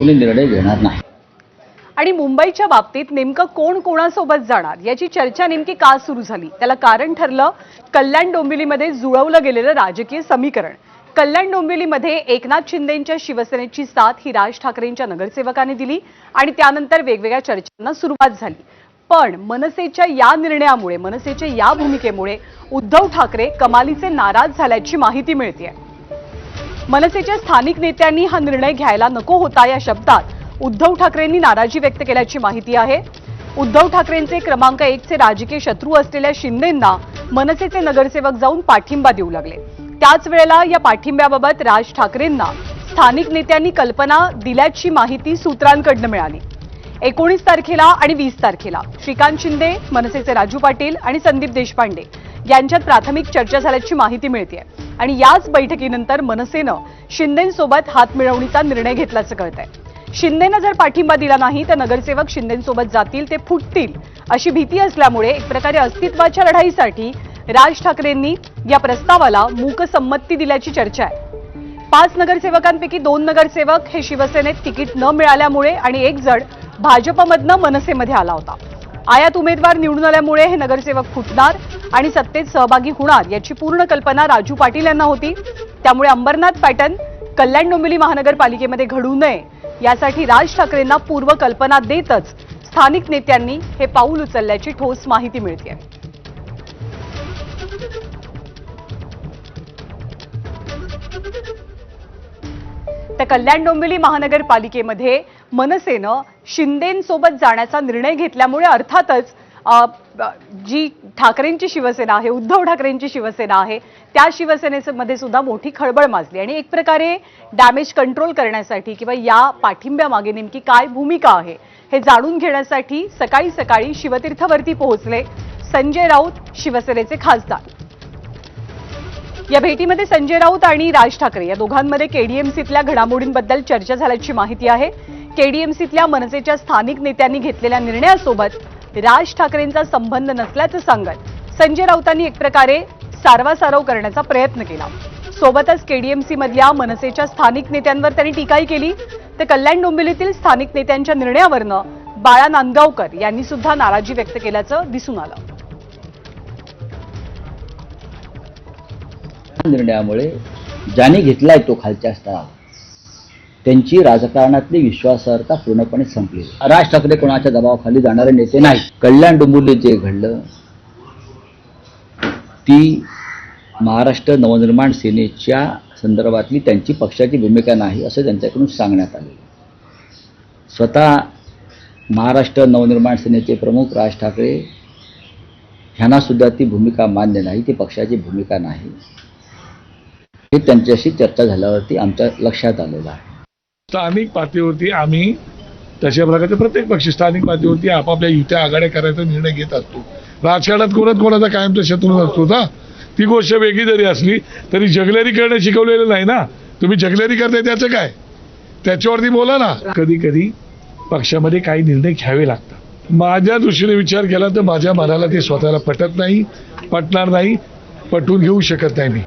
कोणी निर्णय घेणार नाही। आणि मुंबईच्या बाबतीत नेमकं कोण कोणासोबत जाणार याची चर्चा नेमकी का सुरू झाली, त्याला कारण ठरलं कल्याण डोंबिवलीमध्ये जुळवलं गेलेलं राजकीय समीकरण। कल्याण डोंबिवलीमध्ये एकनाथ शिंदेंच्या शिवसेनेची साथ ही राज ठाकरेंच्या नगरसेवकांनी दिली आणि त्यानंतर वेगवेगळ्या चर्चांना सुरुवात झाली। पण मनसेच्या या निर्णयामुळे, मनसेच्या या भूमिकेमुळे उद्धव ठाकरे कमालीचे नाराज झाल्याची माहिती मिळतेय। मनसेच्या स्थानिक नेत्यांनी हा निर्णय घ्यायला नको होता या शब्दात उद्धव ठाकरेंनी नाराजी व्यक्त केल्याची माहिती आहे। उद्धव ठाकरेंचे क्रमांक 1 चे राजकीय शत्रू असलेल्या शिंदेंना मनसेचे नगरसेवक जाऊन पाठिंबा देऊ लागले। त्याच वेळेला या पाठिंब्याबाबत राज ठाकरेंना स्थानिक नेत्यांनी कल्पना दिल्याची माहिती सूत्रांकडून मिळाली। 19 तारखेला आणि 20 तारखेला श्रीकांत शिंदे, मनसेचे राजू पाटील आणि संदीप देशपांडे यांच्यात प्राथमिक चर्चा झाल्याची माहिती मिळते आणि याच बैठकीनंतर मनसेनं शिंदेंसोबत हातमिळवणीचा निर्णय घेतल्याचं कळतंय। शिंदेनं जर पाठिंबा दिला नाही तर नगरसेवक शिंदेंसोबत जातील, ते फुटतील अशी भीती असल्यामुळे एक प्रकारे अस्तित्वाच्या लढाईसाठी राज ठाकरेंनी या प्रस्तावाला मूकसंमती दिल्याची चर्चा आहे। 5 नगरसेवकांपैकी 2 नगरसेवक हे शिवसेनेत तिकीट न मिळाल्यामुळे आणि एक जण भाजपमधनं मनसेमध्ये आला होता। आयात उमेदवार निवडून आल्यामुळे हे नगरसेवक फुटणार आणि सत्तेत सहभागी होणार याची पूर्ण कल्पना राजू पाटील यांना होती। त्यामुळे अंबरनाथ पॅटर्न कल्याण डोंबिवली महानगरपालिकेमध्ये घडू नये यासाठी राज ठाकरेंना पूर्व कल्पना देतच स्थानिक नेत्यांनी हे पाऊल उचलल्याची ठोस माहिती मिळते। तर कल्याण डोंबिवली महानगरपालिकेमध्ये मनसेनं शिंदेंसोबत जाण्याचा निर्णय घेतल्यामुळे अर्थातच जी ठाकरेंची शिवसेना आहे, उद्धव ठाकरेंची शिवसेना आहे, त्या शिवसेनेमध्ये सुद्धा मोठी खळबळ माजली आणि एक प्रकारे डॅमेज कंट्रोल करण्यासाठी किंवा या पाठिंब्यामागे नेमकी काय भूमिका आहे हे जाणून घेण्यासाठी सकाळी सकाळी शिवतीर्थवरती पोहोचले संजय राऊत, शिवसेनेचे खासदार। या भेटीमध्ये संजय राऊत आणि राज ठाकरे या दोघांमध्ये केडीएमसीतल्या घडामोडींबद्दल चर्चा झाल्याची माहिती आहे। केडीएमसीतल्या मनसेच्या स्थानिक नेत्यांनी घेतलेल्या निर्णयासोबत राज ठाकरेंचा संबंध नसल्याचं सांगत संजय राऊतांनी एक प्रकारे सारवासारव करण्याचा प्रयत्न केला। सोबतच केडीएमसी मधल्या मनसेच्या स्थानिक नेत्यांवर त्यांनी टीकाही केली। तर कल्याण डोंबिवलीतील स्थानिक नेत्यांच्या निर्णयावरनं बाळा नांदगावकर यांनी सुद्धा नाराजी व्यक्त केल्याचं दिसून आलं। निर्णयामुळे ज्यांनी घेतलाय तो खालच्या स्तरावर त्यांची राजकारणातली विश्वासार्हता पूर्णपणे संपली। राज ठाकरे कोणाच्या दबावाखाली जाणारे नेते नाही। कल्याण डोंबिवलीत जे घडलं ती महाराष्ट्र नवनिर्माण सेनेच्या संदर्भातली त्यांची पक्षाची भूमिका नाही असं त्यांच्याकडून सांगण्यात आले। स्वतः महाराष्ट्र नवनिर्माण सेनेचे प्रमुख राज ठाकरे ह्यांना सुद्धा ती भूमिका मान्य नाही, ती पक्षाची भूमिका नाही हे त्यांच्याशी चर्चा झाल्यावरती आमच्या लक्षात आलेलं आहे। स्थानिक पातळीवरती आम्ही तशा प्रकारचे प्रत्येक पक्ष स्थानिक पातळीवरती आपापल्या युत्या आघाड्या करायचा निर्णय घेत असतो। राजकारणात कोणाचा कायमचा शत्रू नसतो ना। ती गोष्ट वेगळी जरी असली तरी जगलेरी करणं शिकवलेलं नाही ना। तुम्ही जगलेरी करताय त्याचं काय, त्याच्यावरती बोला ना। कधी कधी पक्षामध्ये काही निर्णय घ्यावे लागतात। माझ्या दृष्टीने विचार केला तर माझ्या मनाला ते स्वतःला पटत नाही, पटणार नाही, पटवून घेऊ शकत नाही मी।